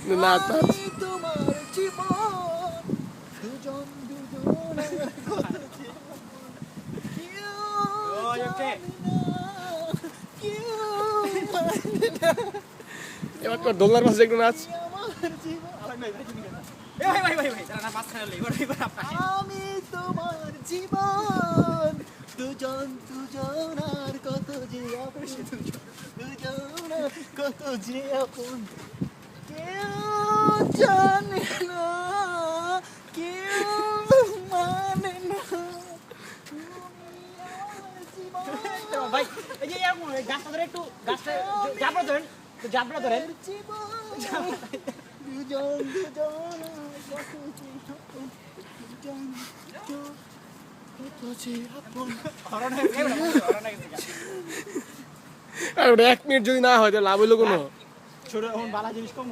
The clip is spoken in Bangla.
নাচ নাচ তোমার জীবন দুজন দুজনের কথা কেউ জানে না, কেউ মানে না, এবার তোর দোলনার পাশে একটু নাচ আমার জীবন আমি তোমার জীবন দুজন দুজনার কত যে আপন দুজনার কত যে আপন কেউ জানে না কেউ মানে না তুমি আমার জীবন ভাই এই যে এরকম গাছটা ধরে একটু গাছটা জাবড়া ধরেন একটু জাবড়া ধরেন জীবন দুজন দুজনার কত যে আপন দুজন দুজন কত যে আপন আর ওটা 1 মিনিট যদি না হয় তাহলে লাভ হইলো কোনো ছোট এখন বালা জিনিস কম